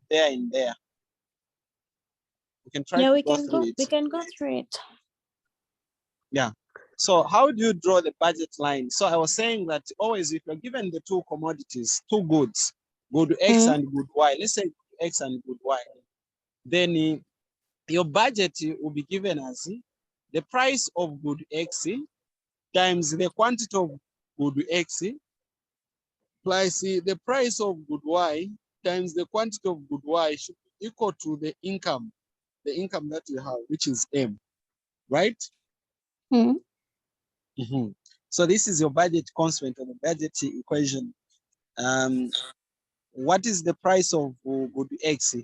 there and there. We can try Yeah, to we go can through go. it. We can go through it. Yeah. So how do you draw the budget line? So I was saying that always if you're given the two commodities, two goods, good X and good Y, let's say X and good Y, then your budget will be given as the price of good X times the quantity of good X plus the price of good Y times the quantity of good Y should be equal to the income that you have, which is M, right? So this is your budget constraint or the budget equation. What is the price of good X?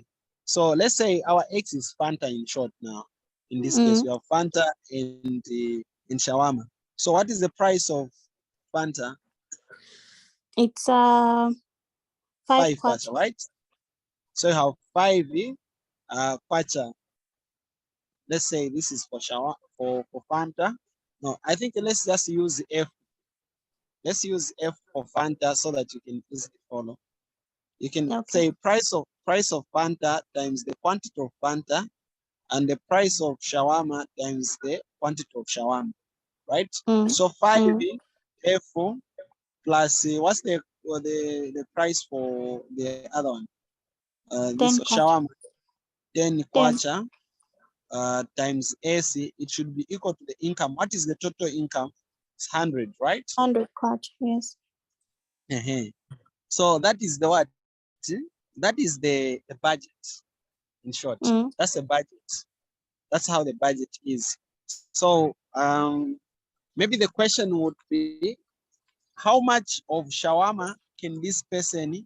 So let's say our X is Fanta in short now. In this case, we have Fanta and in shawarma. So what is the price of Fanta? It's 5 kwacha, right? So you have 5 kwacha. Let's say this is for Fanta. No, I think let's just use F. Let's use F for Fanta so that you can easily follow. You can say price of Fanta times the quantity of Fanta and the price of shawarma times the quantity of shawarma, right? So 5 F plus what's the price for the other one? This shawarma, 10 kwacha times S, it should be equal to the income. What is the total income? It's 100, right? 100 kwacha, yes. So that is the what? That is the budget. In short, that's a budget. That's how the budget is. So maybe the question would be, how much of shawarma can this person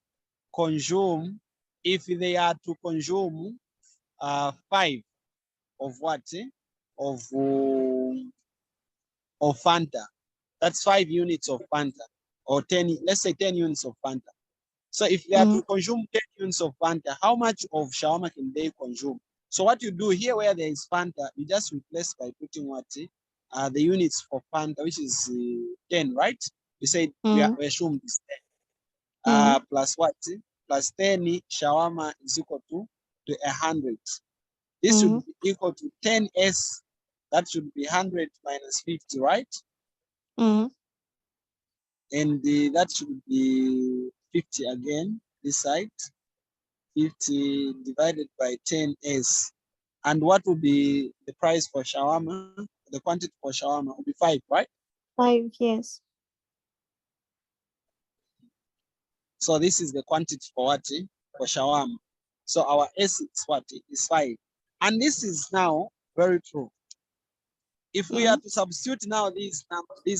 consume if they are to consume 5 of what? Of Fanta. That's 5 units of Fanta, or 10, let's say 10 units of Fanta. So if they are to consume 10 units of Fanta, how much of shawarma can they consume? So what you do here, where there is Fanta, you just replace by putting what? The units for Fanta, which is 10, right? You say we assume this 10. Plus what? Plus 10 shawarma is equal to 100. This should be equal to 10s. That should be 100 minus 50, right? And that should be 50 again, this side. 50 divided by 10s. And what will be the price for shawarma? The quantity for shawarma will be 5, right? 5, yes. So this is the quantity for what? For shawarma. So our S is what? Is 5. And this is now very true. If we are to substitute now these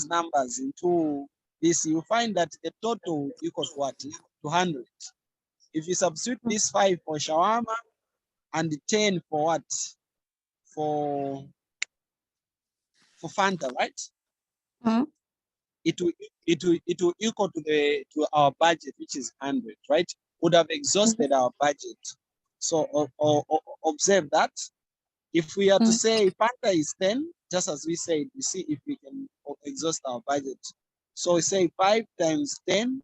numbers into this, you find that the total equals what? To 100. If you substitute this 5 for shawarma and 10 for what? For Fanta, right? It will equal to our budget, which is 100, right? Would have exhausted our budget. So observe that. If we are to say Fanta is 10, just as we said, we see if we can exhaust our budget. So we say 5 times 10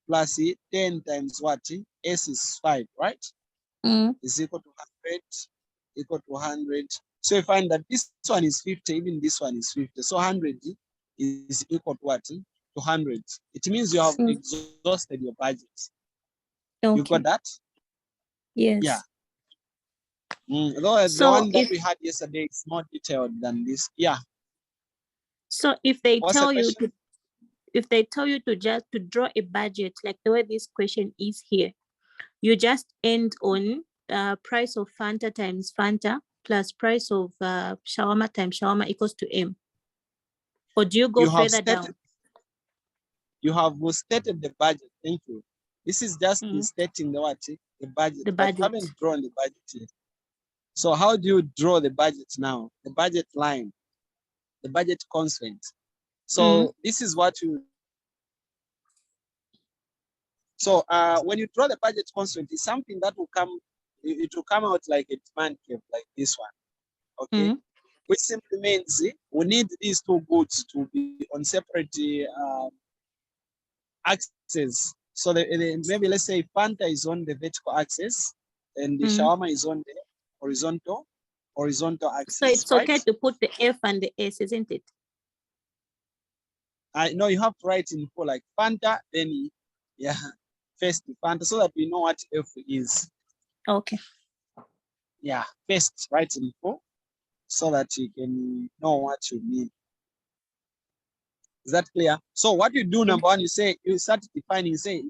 plus 10 times what? S is 5, right? Is equal to 100, equal to 100. So you find that this one is 50, even this one is 50. So 100 is equal to what? To 100. It means you have exhausted your budget. You got that? Yes. Yeah. Though the one that we had yesterday is more detailed than this. Yeah. So if they tell you to just to draw a budget like the way this question is here, you just end on price of Fanta times Fanta plus price of shawarma times shawarma equals to M. Or do you go further down? You have stated the budget. Thank you. This is just stating the what? The budget. The budget. But you haven't drawn the budget yet. So how do you draw the budget now? The budget line, the budget constraint. So this is what you. So when you draw the budget constraint, it's something that will come. It will come out like a demand curve, like this one. Okay. Which simply means we need these two goods to be on separate axes. So maybe let's say Fanta is on the vertical axis and the shawarma is on the horizontal axis. So it's okay to put the F and the S, isn't it? I know you have to write in full like Fanta, then first Fanta, so that we know what F is. Okay. Yeah, first write in full so that you can know what you mean. Is that clear? So what you do, number one, you start defining, you say,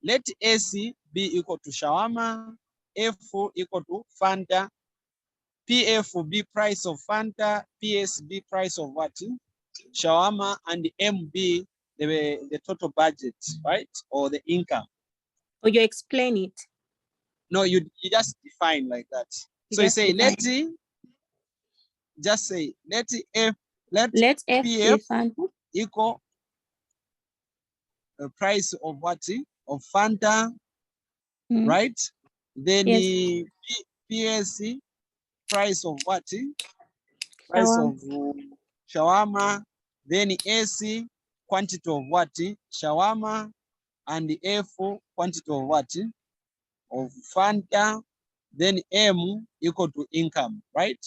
let AC be equal to shawarma, F equal to Fanta, PF be price of Fanta, PS be price of what? Shawarma, and the M be the total budget, right? Or the income. Or you explain it? No, you just define like that. So you say, let F PF equal the price of what? Of Fanta, right? Then the PSC price of what? Price of shawarma. Then AC quantity of what? Shawarma. And the F quantity of what? Of Fanta. Then M equal to income, right?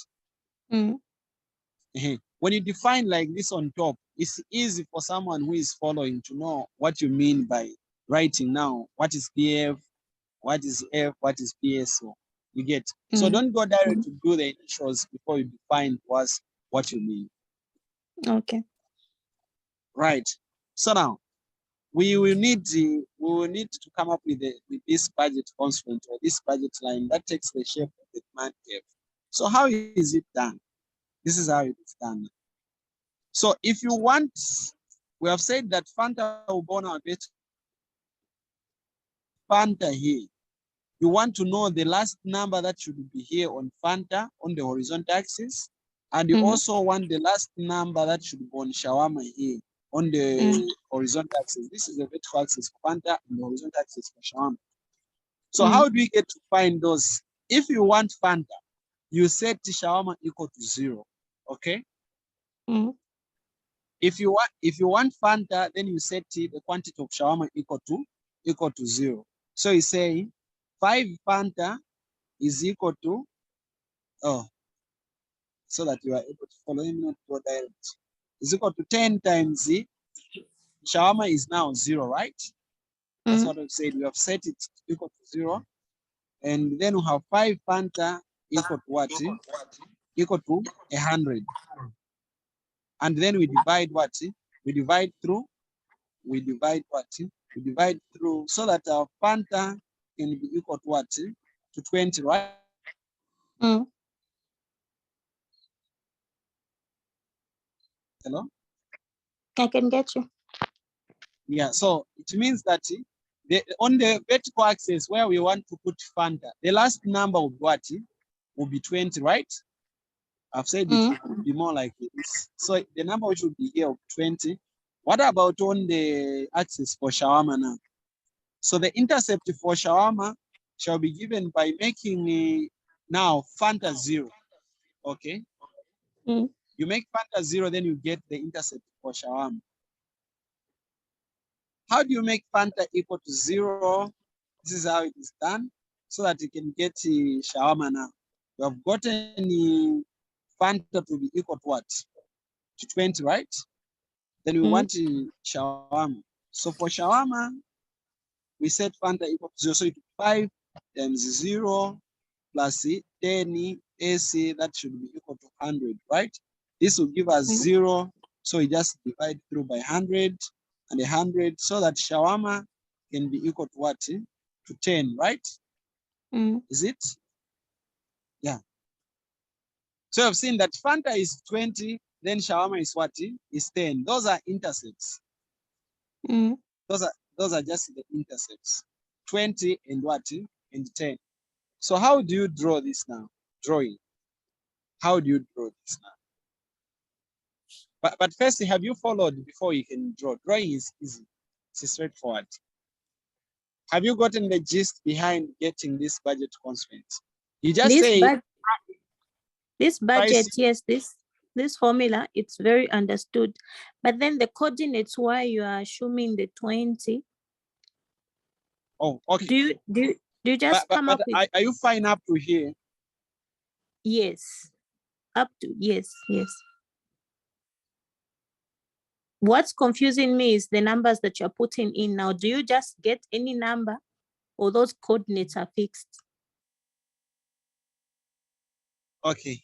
When you define like this on top, it's easy for someone who is following to know what you mean by writing now. What is PF? What is F? What is PSO? You get. So don't go direct to do the initials before you define what you mean. Okay. Right. So now we will need to come up with this budget constraint or this budget line that takes the shape of the demand curve. So how is it done? This is how it is done. So if you want, we have said that Fanta will go on a bit. Fanta here. You want to know the last number that should be here on Fanta on the horizontal axis. And you also want the last number that should be on shawarma here on the horizontal axis. This is the vertical axis for Fanta and the horizontal axis for shawarma. So how do we get to find those? If you want Fanta, you set shawarma equal to 0. Okay? If you want Fanta, then you set the quantity of shawarma equal to 0. So you say 5 Fanta is equal to so that you are able to follow him, not go direct. Is equal to 10 times the shawarma is now 0, right? That's what I've said. We have set it equal to 0. And then we have 5 Fanta equal to what? Equal to 100. And then we divide what? We divide through. We divide what? We divide through so that our Fanta can be equal to what? To 20, right? Hello? I can get you. Yeah, so it means that on the vertical axis where we want to put Fanta, the last number of what will be 20, right? I've said it would be more like this. So the number which would be here of 20. What about on the axis for shawarma now? So the intercept for shawarma shall be given by making now Fanta 0. Okay? You make Fanta 0, then you get the intercept for shawarma. How do you make Fanta equal to 0? This is how it is done, so that you can get shawarma now. You have gotten Fanta to be equal to what? To 20, right? Then we want shawarma. So for shawarma, we set Fanta equal to 0. So it's 5 times 0 plus 10 AC, that should be equal to 100, right? This will give us 0. So we just divide through by 100 and 100 so that shawarma can be equal to what? To 10, right? Is it? Yeah. So I've seen that Fanta is 20, then shawarma is what? Is 10. Those are intercepts. Those are just the intercepts. 20 and what? And 10. So how do you draw this now? Drawing. How do you draw this now? But first, have you followed before you can draw? Drawing is easy. It's straightforward. Have you gotten the gist behind getting this budget constraint? You just this budget, yes, this formula, it's very understood. But then the coordinates why you are assuming the 20. Oh, okay. Do You just come up with. Are you fine up to here? Yes. Up to, yes. What's confusing me is the numbers that you're putting in now. Do you just get any number or those coordinates are fixed? Okay.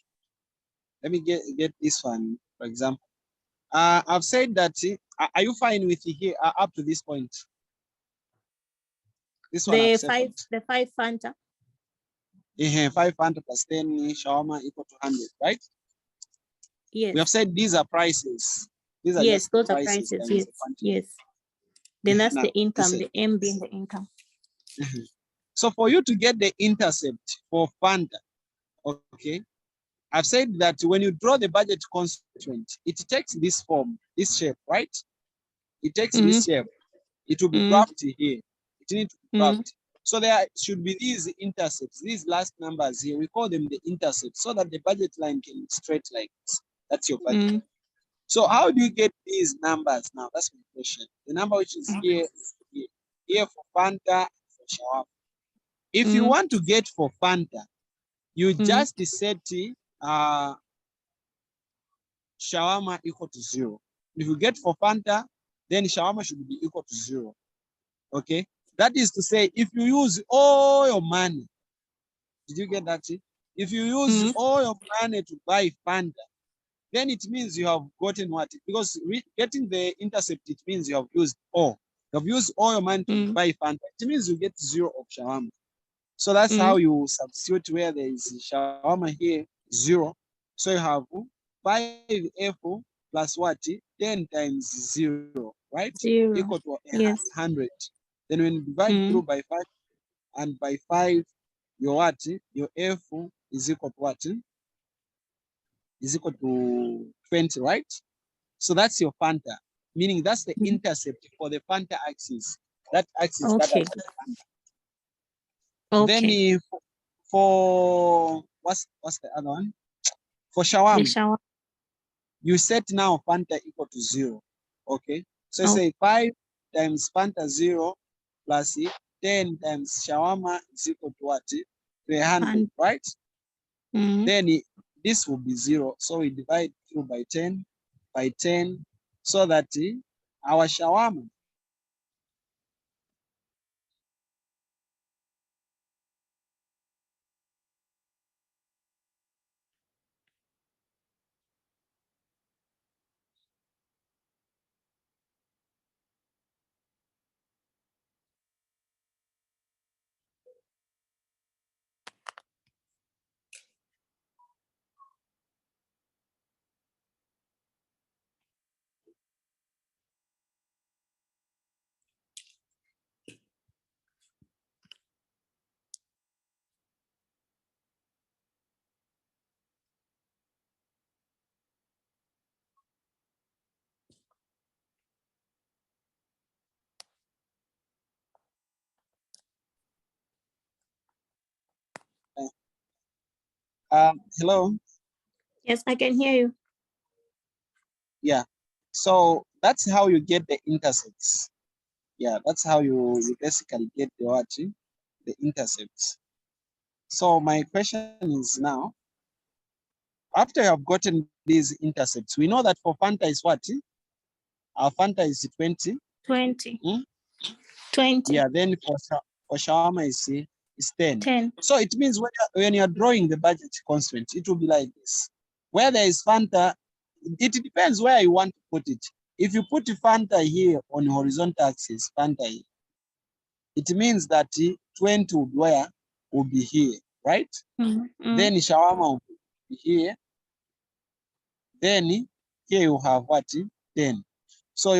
Let me get this one, for example. I've said that, are you fine with here up to this point? This one I've settled. The 5 Fanta. 500 plus 10 shawarma equal to 100, right? Yes. We have said these are prices. These are yes, just those prices. are prices. Yes. Then that's now, the income, listen. the M being the income. So for you to get the intercept for Fanta, okay, I've said that when you draw the budget constituent, it takes this form, this shape, right? It takes this shape. It will be graphed here. It needs to be graphed. So there should be these intercepts, these last numbers here. We call them the intercepts so that the budget line can be straight like this. That's your budget. So how do you get these numbers now? That's my question. The number which is here, here for Fanta, for shawarma. If you want to get for Fanta, you just set shawarma equal to 0. If you get for Fanta, then shawarma should be equal to 0. Okay? That is to say, if you use all your money, did you get that? If you use all your money to buy Fanta, then it means you have gotten what? Because getting the intercept, it means you have used all. You have used all your money to buy Fanta. It means you get 0 of shawarma. So that's how you substitute where there is shawarma here, 0. So you have 5F plus what? 10 times 0, right? 0. Equal to Yes. 100. Then when you divide through by 5 and by 5, your what? Your F is equal to what? Is equal to 20, right? So that's your Fanta, meaning that's the intercept for the Fanta axis. That axis that has the Fanta. Okay. Then for what's the other one? For shawarma, you set now Fanta equal to 0. Okay. So say 5 times Fanta 0 plus 10 times shawarma is equal to what? 300, right? Then this will be 0. So we divide through by 10, so that our shawarma hello. Yes, I can hear you. Yeah. So that's how you get the intercepts. Yeah, that's how you basically get the what? The intercepts. So my question is now, after you have gotten these intercepts, we know that for Fanta is what? Our Fanta is 20. 20. 20. Yeah, then for shawarma is 10. 10. So it means when you're drawing the budget constraint, it will be like this. Where there is Fanta, it depends where you want to put it. If you put Fanta here on horizontal axis, Fanta here, it means that 20 will be here, right? Then shawarma will be here. Then here you have what? 10. So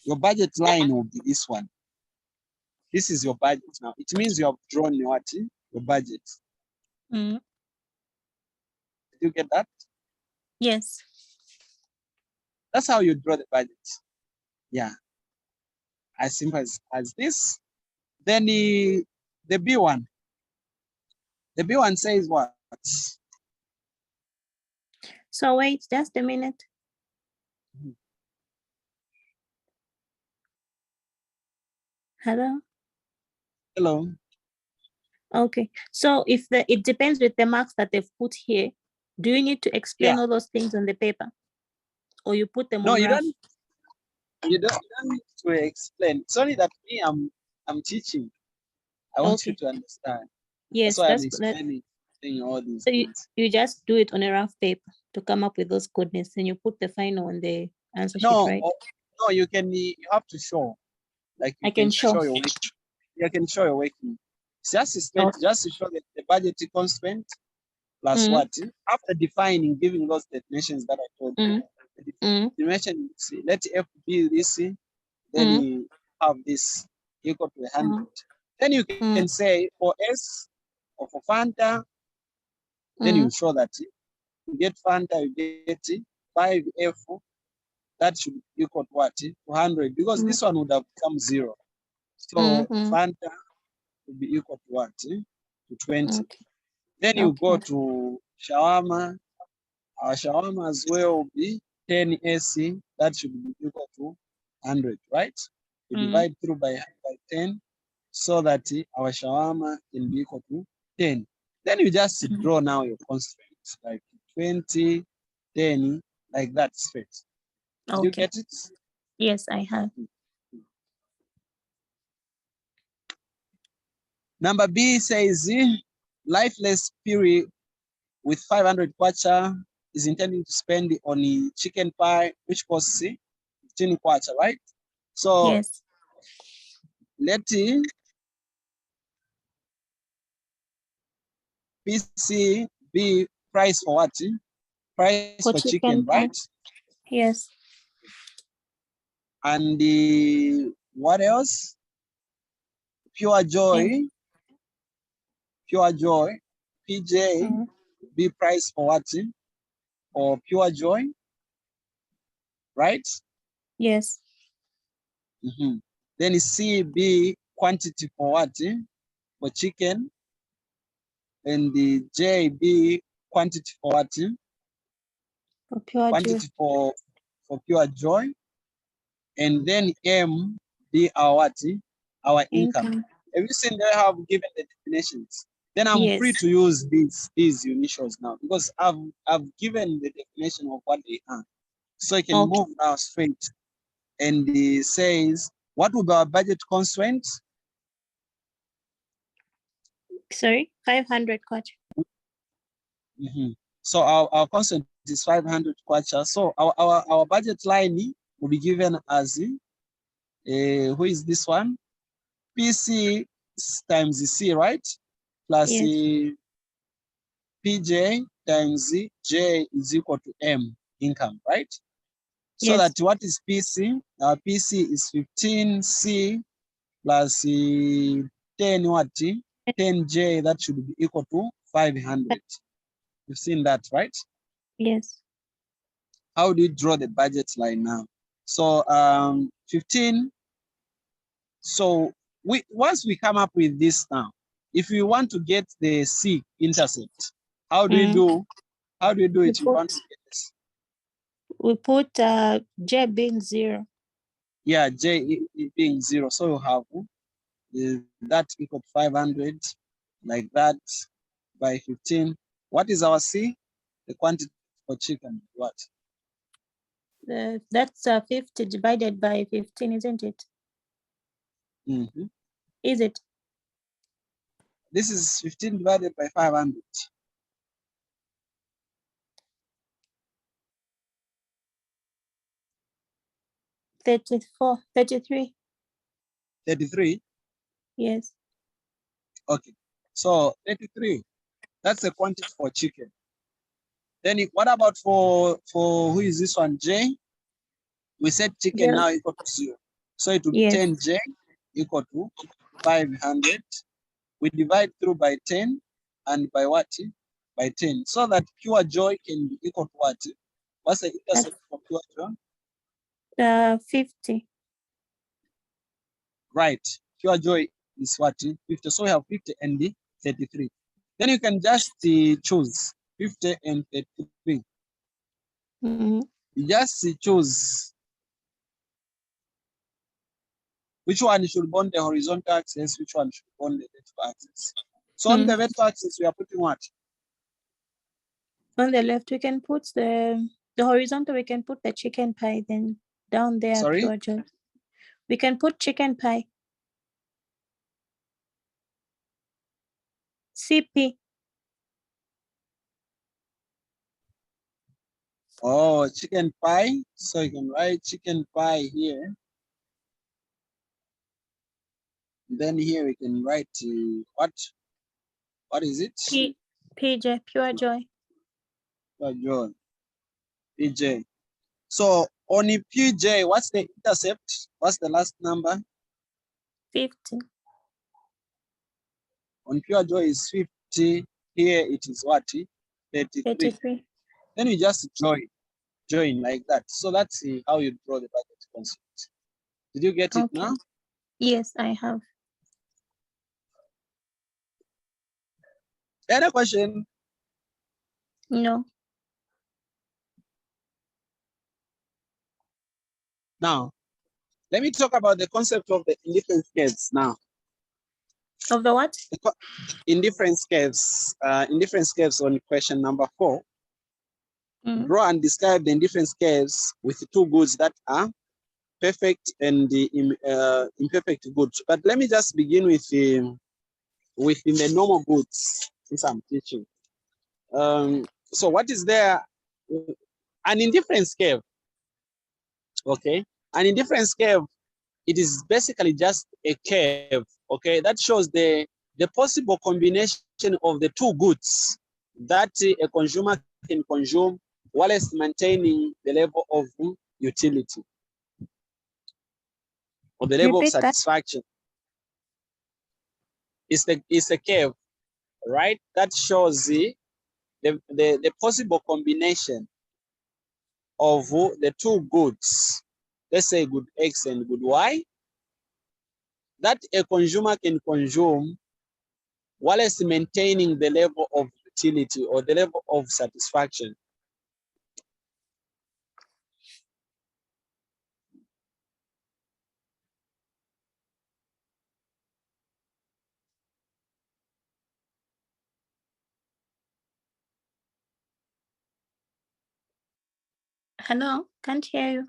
your budget line will be this one. This is your budget now. It means you have drawn what? Your budget. Did you get that? Yes. That's how you draw the budget. Yeah. As simple as this. Then the B1. The B1 says what? So wait just a minute. Hello? Hello. Okay. So if it depends with the marks that they've put here, do you need to explain all those things on the paper? Or you put them No, on you graph? you don't need to explain. It's only that me, I'm teaching. I want you Okay. to understand. That's Yes, why I'm that's that. explaining all these So things. you just do it on a rough paper to come up with those coordinates, and you put the final on the answer sheet, right? No, you have to show. Like you I can show. show your working. You can show your working. It's just straight, Okay. just to show that the budget constraint plus what? After defining, giving those definitions that I told you. The definition, let F be this, then you have this equal to 100. Then you can say for S or for Fanta, then you show that you get Fanta, you get 5F, that should equal to what? 200, because this one would have become 0. So Fanta would be equal to what? To 20. Okay. Then you go to shawarma. Our shawarma as well will be 10 AC. That should be equal to 100, right? We divide through by 10 so that our shawarma can be equal to 10. Then you just draw now your constraints, like 20, 10, like that straight. Did you get it? Yes, I have. Number B says, lifeless Piri with 500 kwacha is intending to spend on a chicken pie, which costs 15 kwacha, right? So yes. let PC be price for what? Price for chicken, right? Yes. And what else? Pure joy, PJ be price for what? For pure joy, right? Yes. Then C be quantity for what? For chicken. And the J be quantity for what? For pure Quantity joy. for pure joy. And then M be our what? Our income. Have you seen they have given the definitions? Then I'm free to use these initials now, because I've given the definition of what they are. So I can move now straight. And it says, what will be our budget constraint? Sorry, 500 kwacha. So our constraint is 500 kwacha. So our budget line will be given as who is this one? PC times C, right? Plus PJ times J is equal to M, income, right? So that what is PC? Our PC is 15C plus 10 what? 10J, that should be equal to 500. You've seen that, right? Yes. How do you draw the budget line now? So 15. So once we come up with this now, if we want to get the C intercept, how do you do? How do you do it? You want to get this? We put J being 0. Yeah, J being 0. So you have that equal to 500, like that, by 15. What is our C? The quantity for chicken. What? That's 50 divided by 15, isn't it? Is it? This is 15 divided by 500. 34, 33. 33? Yes. Okay. So 33, that's the quantity for chicken. Then what about for who is this one? J? We said chicken now equal to 0. So it will be 10J equal to 500. We divide through by 10 and by what? By 10. So that pure joy can be equal to what? What's the intercept for pure joy? 50. Right. Pure joy is what? 50. So we have 50 and 33. Then you can just choose 50 and 33. You just choose Which one should bond the horizontal axis? Which one should bond the vertical axis? So on the vertical axis, we are putting what? On the left, we can put the horizontal, we can put the chicken pie, then down there, Sorry? pure joy. We can put chicken pie. CP. Oh, chicken pie. So you can write chicken pie here. Then here we can write what? What is it? PJ, pure joy. Pure joy. PJ. So on a PJ, what's the intercept? What's the last number? 50. On pure joy is 50. Here it is what? 33. Then you just join like that. So that's how you draw the budget concept. Did you get it now? Yes, I have. Any question? No. Now, let me talk about the concept of the indifference curves now. Of the what? Indifference curves. Indifference curves on question number 4. Draw and describe the indifference curves with two goods that are perfect and imperfect goods. But let me just begin with the normal goods since I'm teaching. So what is there? An indifference curve. Okay, an indifference curve, it is basically just a curve, okay, that shows the possible combination of the two goods that a consumer can consume whilst maintaining the level of utility or the level of satisfaction. It's a curve, right, that shows the possible combination of the two goods, let's say good X and good Y, that a consumer can consume whilst maintaining the level of utility or the level of satisfaction. Hello, can't hear you.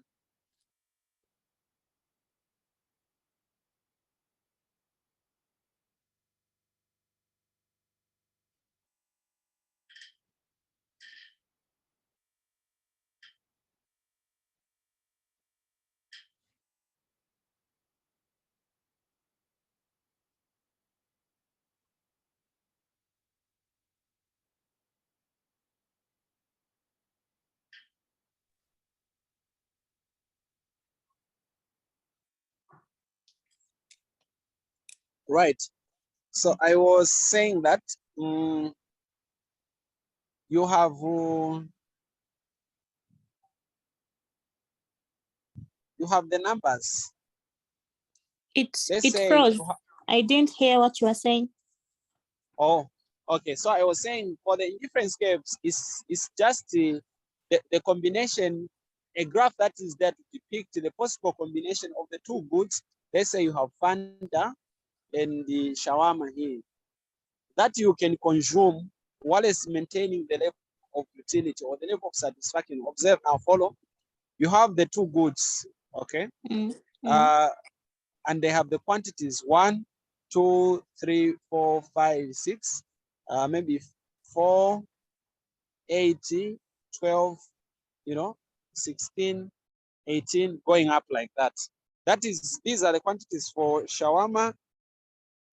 Right. So I was saying that you have the numbers. It froze. I didn't hear what you were saying. Oh, okay. So I was saying for the indifference curves is just the combination, a graph that is there to depict the possible combination of the two goods. Let's say you have Fanta and the shawarma here, that you can consume whilst maintaining the level of utility or the level of satisfaction. Observe now, follow. You have the two goods, okay? And they have the quantities 1, 2, 3, 4, 5, 6, maybe 4, 8, 12, 16, 18, going up like that. That is, these are the quantities for shawarma.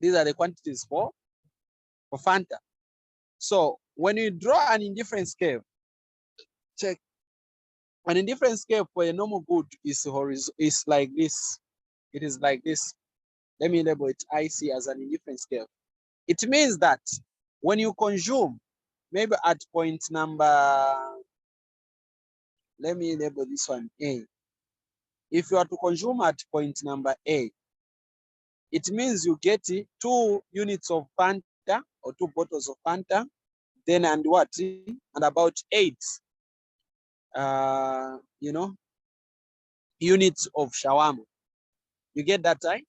These are the quantities for Fanta. So when you draw an indifference curve, check. An indifference curve for a normal good is like this. It is like this. Let me label it IC as an indifference curve. It means that when you consume, maybe at point number, let me label this one A. If you are to consume at point number A, it means you get 2 units of Fanta or 2 bottles of Fanta, then and what? And about 8, units of shawarma. You get that, right?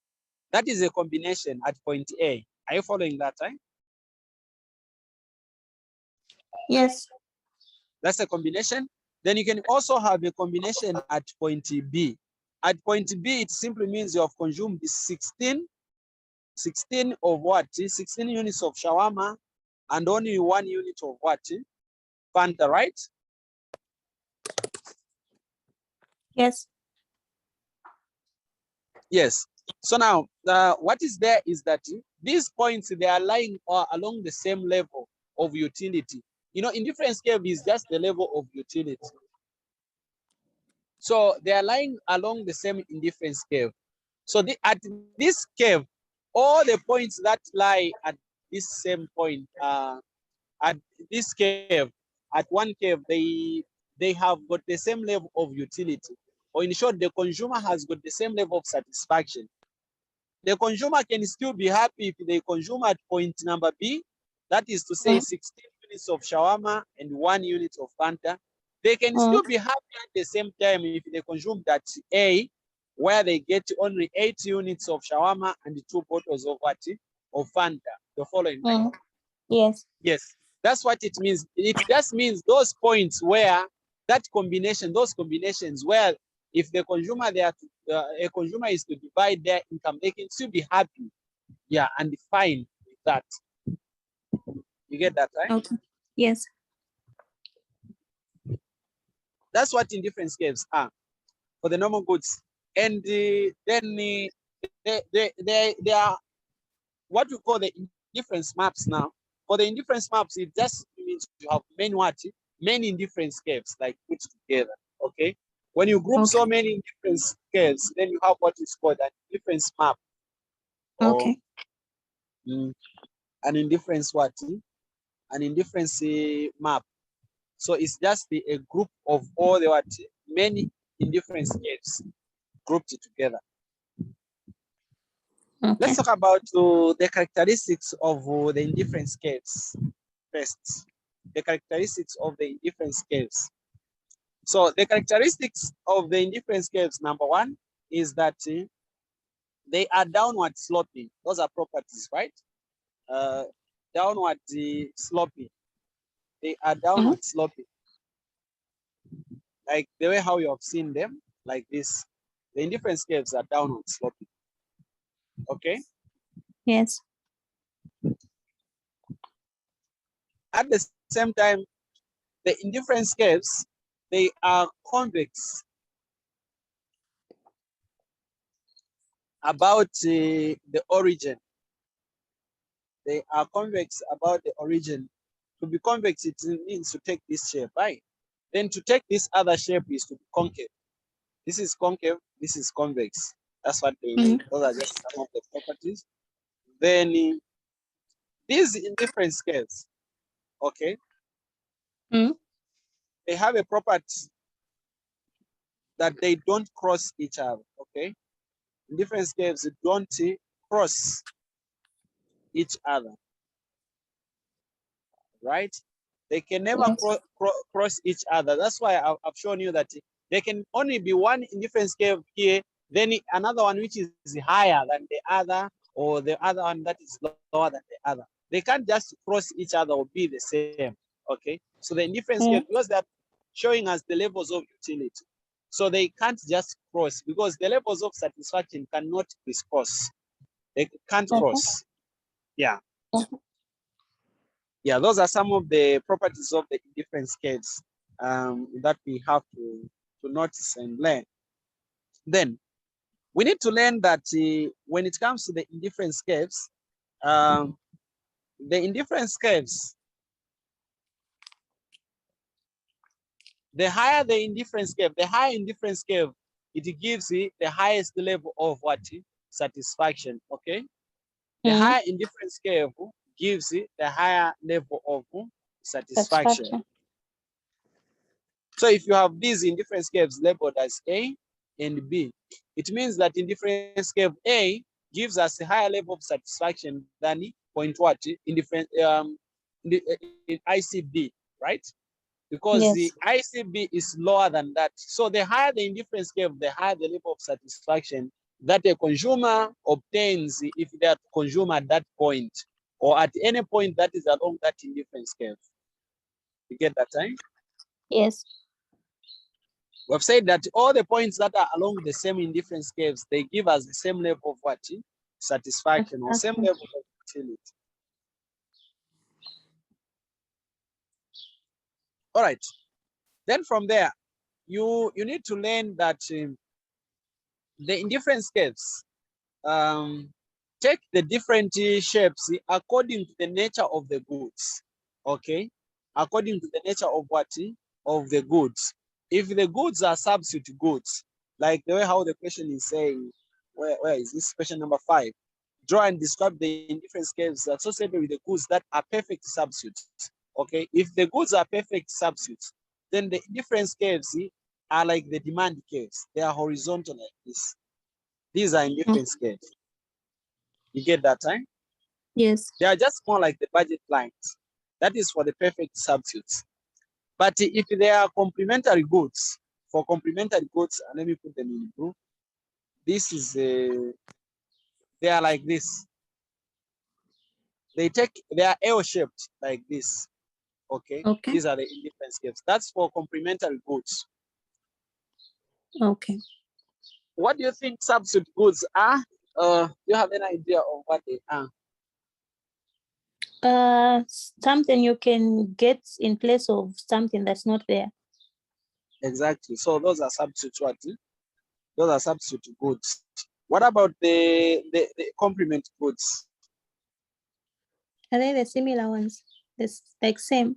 That is a combination at point A. Are you following that, right? Yes. That's a combination. Then you can also have a combination at point B. At point B, it simply means you have consumed 16 of what? 16 units of shawarma and only 1 unit of what? Fanta, right? Yes. Yes. So now, what is there is that these points, they are lying along the same level of utility. You know, indifference curve is just the level of utility. So they are lying along the same indifference curve. So at this curve, all the points that lie at this same point, at this curve, at one curve, they have got the same level of utility. Or in short, the consumer has got the same level of satisfaction. The consumer can still be happy if they consume at point number B, that is to say 16 units of shawarma and 1 unit of Fanta. They can still be happy at the same time if they consume that A, where they get only 8 units of shawarma and 2 bottles of what? Of Fanta. You're following, right? Yes. Yes, that's what it means. It just means those points where that combination, those combinations where if the consumer a consumer is to divide their income, they can still be happy, yeah, and fine with that. You get that, right? Okay. Yes. That's what indifference curves are for the normal goods. And then they are what we call the indifference maps now. For the indifference maps, it just means you have many indifference curves like put together. Okay. When you group so many indifference curves, then you have what is called an indifference map. Or, an indifference what? An indifference map. So it's just a group of all the what? Many indifference curves grouped together. Okay. Let's talk about the characteristics of the indifference curves first. The characteristics of the indifference curves. So the characteristics of the indifference curves, number one, is that they are downward sloping. Those are properties, right? Downward sloping. They are downward sloping. Like the way how you have seen them, like this. The indifference curves are downward sloping. Okay? Yes. At the same time, the indifference curves, they are convex about the origin. They are convex about the origin. To be convex, it means to take this shape, right? Then to take this other shape is to be concave. This is concave, this is convex. That's what they mean. Those are just some of the properties. Then these indifference curves, okay, they have a property that they don't cross each other, okay? Indifference curves don't cross each other, right? They can never cross each other. That's why I've shown you that there can only be one indifference curve here, then another one which is higher than the other, or the other one that is lower than the other. They can't just cross each other or be the same, okay? So the indifference curve, because they're showing us the levels of utility. So they can't just cross because the levels of satisfaction cannot crisscross. They can't cross. Yeah. Yeah, those are some of the properties of the indifference curves that we have to notice and learn. Then we need to learn that when it comes to the indifference curves, the indifference curves, the higher the indifference curve, the higher indifference curve, it gives the highest level of what? Satisfaction, okay? The higher indifference curve gives the higher level of satisfaction. So if you have these indifference curves labeled as A and B, it means that indifference curve A gives us a higher level of satisfaction than point what? Indifference in ICB, right? Because the ICB is lower than that. So the higher the indifference curve, the higher the level of satisfaction that a consumer obtains if they are to consume at that point or at any point that is along that indifference curve. You get that, right? Yes. We've said that all the points that are along the same indifference curves, they give us the same level of what? Satisfaction or same level of utility. All right. Then from there, you need to learn that the indifference curves take the different shapes according to the nature of the goods. Okay, according to the nature of what? Of the goods. If the goods are substitute goods, like the way how the question is saying, where is this question number 5? Draw and describe the indifference curves associated with the goods that are perfect substitutes. Okay, if the goods are perfect substitutes, then the indifference curves are like the demand curves. They are horizontal like this. These are indifference curves. You get that, right? Yes. They are just more like the budget lines. That is for the perfect substitutes. But if they are complementary goods, for complementary goods, let me put them in blue. This is they are like this. They are L-shaped like this. Okay. Okay. These are the indifference curves. That's for complementary goods. Okay. What do you think substitute goods are? Do you have any idea of what they are? Something you can get in place of something that's not there. Exactly. So those are substitute what? Those are substitute goods. What about the complement goods? Are they the similar ones? It's like same.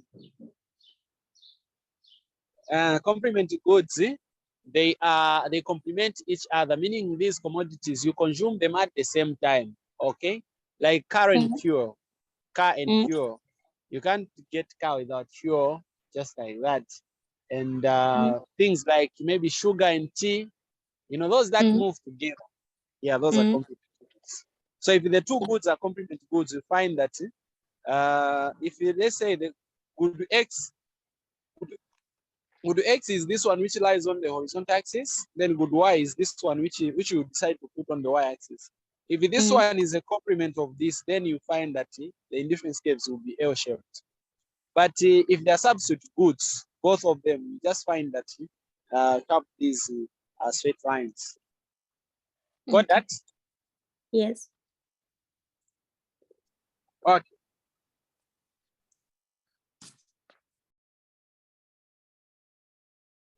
Complement goods, they complement each other, meaning these commodities you consume them at the same time. Okay, like car and fuel, car and fuel. You can't get car without fuel, just like that. And things like maybe sugar and tea, you know, those that move together. Yeah, those are complement goods. So if the two goods are complement goods, you find that if you, let's say the good X, good X is this one which lies on the horizontal axis, then good Y is this one which you decide to put on the Y axis. If this one is a complement of this, then you find that the indifference curves will be L-shaped. But if they are substitute goods, both of them, you just find that have these straight lines. Got that? Yes. Okay.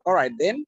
All right then.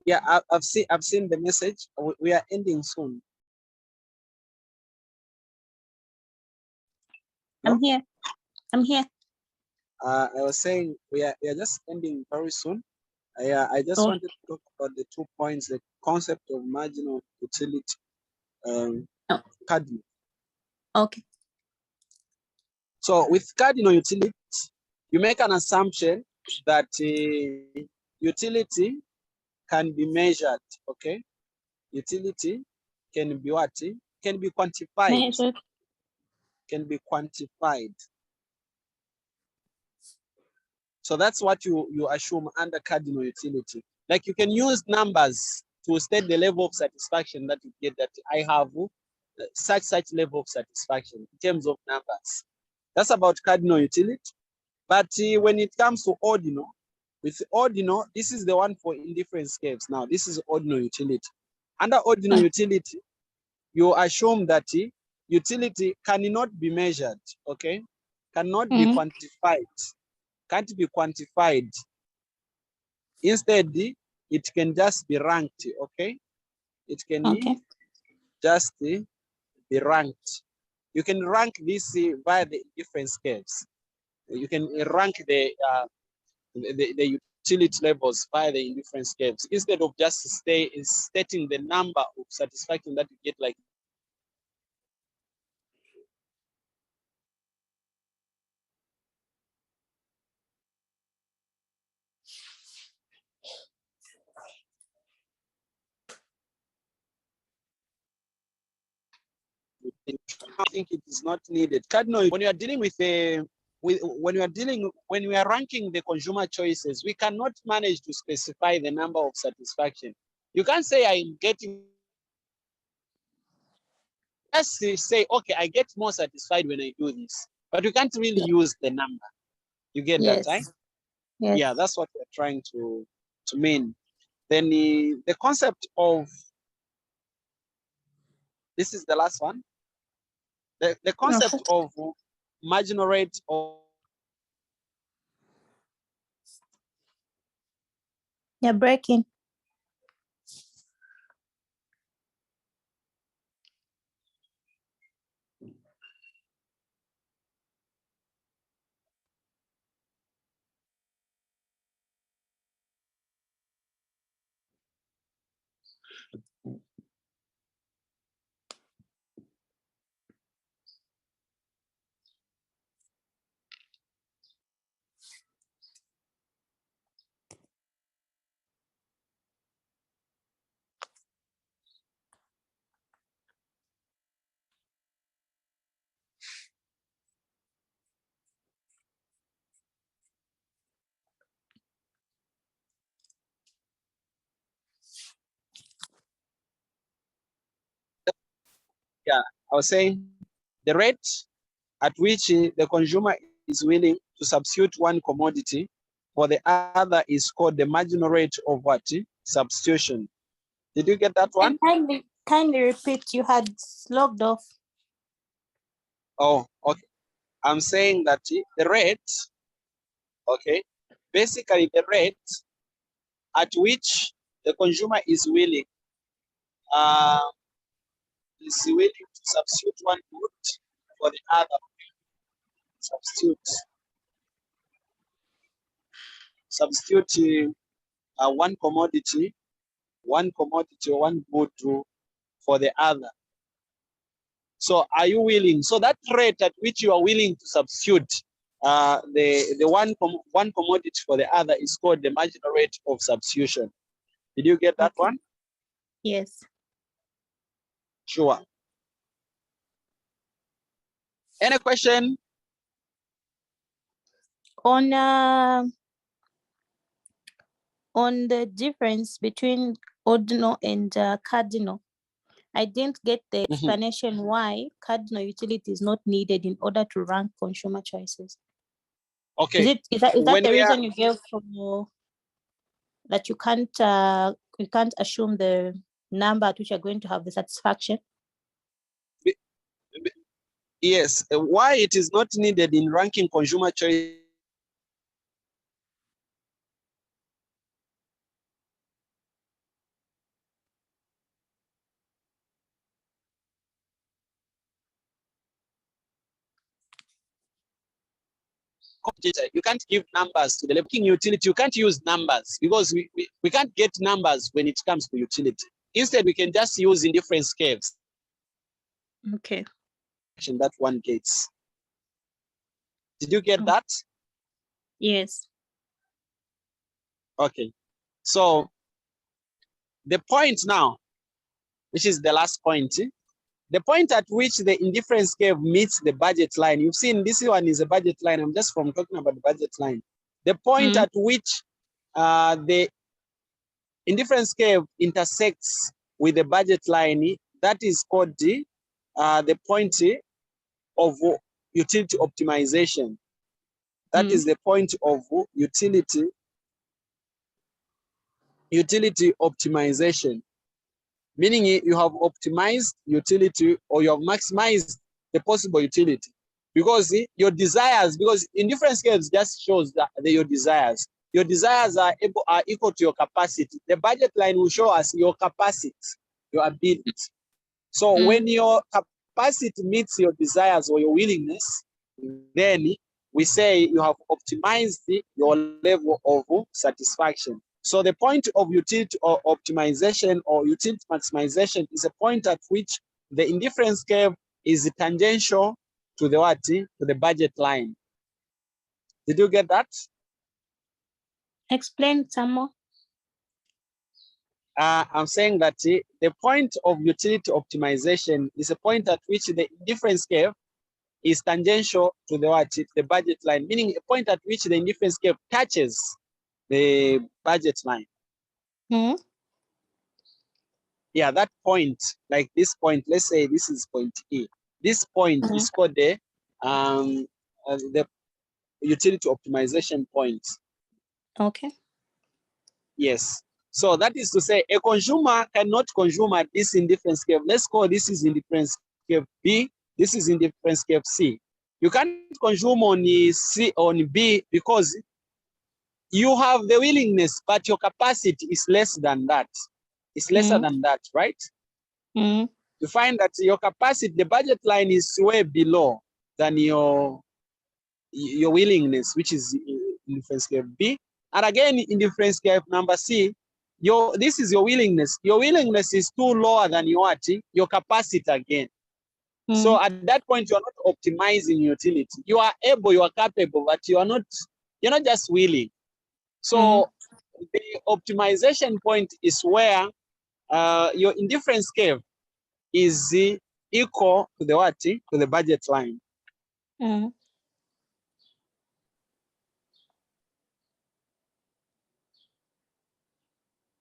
Yeah, I've seen the message. We are ending soon. No? I'm here. I'm here. I was saying we are just ending very soon. I just Oh. wanted to talk about the 2 points, the concept of marginal utility, Oh. cardinal. Okay. So with cardinal utility, you make an assumption that utility can be measured. Okay, utility can be what? Can be quantified. Measured. Can be quantified. So that's what you assume under cardinal utility. Like you can use numbers to state the level of satisfaction that you get, that I have such level of satisfaction in terms of numbers. That's about cardinal utility. But when it comes to ordinal, with ordinal, this is the one for indifference curves. Now, this is ordinal utility. Under ordinal utility, you assume that utility cannot be measured, okay? Cannot be quantified, can't be quantified. Instead, it can just be ranked, okay? It can just be ranked. You can rank this via the indifference curves. You can rank the utility levels via the indifference curves instead of just stating the number of satisfaction that you get, like I think it is not needed. Cardinal, when you are dealing with when we are ranking the consumer choices, we cannot manage to specify the number of satisfaction. You can't say I'm getting, just say, okay, I get more satisfied when I do this, but you can't really use the number. You get that, right? Yes. Yeah, that's what we're trying to mean. Then the concept of, this is the last one, the concept of marginal rate of, You're breaking. yeah, I was saying the rate at which the consumer is willing to substitute one commodity for the other is called the marginal rate of what? Substitution. Did you get that one? And kindly repeat, you had logged off. Oh, okay. I'm saying that the rate, okay, basically the rate at which the consumer is willing to substitute one good for the other. Substitute one commodity or one good for the other. So are you willing? So that rate at which you are willing to substitute the one commodity for the other is called the marginal rate of substitution. Did you get that one? Yes. Sure. Any question? On the difference between ordinal and cardinal, I didn't get the explanation why cardinal utility is not needed in order to rank consumer choices. Okay. Is that the reason you gave for that you can't assume the number at which you're going to have the satisfaction? Yes. Why it is not needed in ranking consumer choice? You can't give numbers to the working utility. You can't use numbers because we can't get numbers when it comes to utility. Instead, we can just use indifference curves. Okay. That one gets. Did you get that? Yes. Okay. So the point now, which is the last point, the point at which the indifference curve meets the budget line. You've seen this one is a budget line. I'm just talking about the budget line. The point at which the indifference curve intersects with the budget line, that is called the point of utility optimization. That is the point of utility optimization. Meaning you have optimized utility or you have maximized the possible utility. Because your desires, because indifference curves just shows that your desires are equal to your capacity. The budget line will show us your capacity, your ability. So when your capacity meets your desires or your willingness, then we say you have optimized your level of satisfaction. So the point of utility or optimization or utility maximization is a point at which the indifference curve is tangential to the what? To the budget line. Did you get that? Explain some more. I'm saying that the point of utility optimization is a point at which the indifference curve is tangential to the what? The budget line, meaning a point at which the indifference curve touches the budget line. Yeah, that point, like this point, let's say this is point E. This point is called the utility optimization point. Okay. Yes. So that is to say a consumer cannot consume at this indifference curve. Let's call this is indifference curve B. This is indifference curve C. You can't consume on C on B because you have the willingness, but your capacity is less than that. It's lesser than that, right? You find that your capacity, the budget line is way below than your willingness, which is indifference curve B. And again, indifference curve number C, this is your willingness. Your willingness is too lower than your capacity again. So at that point, you are not optimizing utility. You are able, you are capable, but you're not just willing. So the optimization point is where your indifference curve is equal to the what? To the budget line.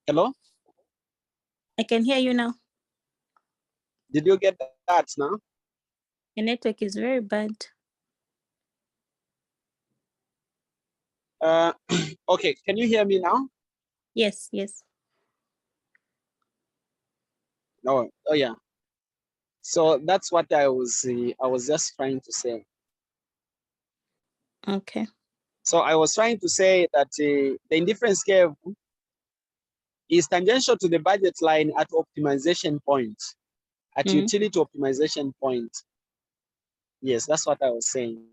Hello? I can hear you now. Did you get that now? The network is very bad. Okay, can you hear me now? Yes, yes. No. Oh yeah. So that's what I was just trying to say. Okay. So I was trying to say that the indifference curve is tangential to the budget line at optimization point, at utility optimization point. Yes, that's what I was saying.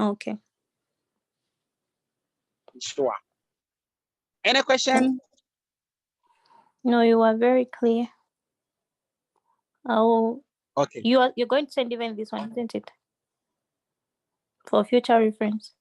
Okay. Sure. Any question? No, you are very clear. Okay. You're going to send even this one, isn't it? For future reference.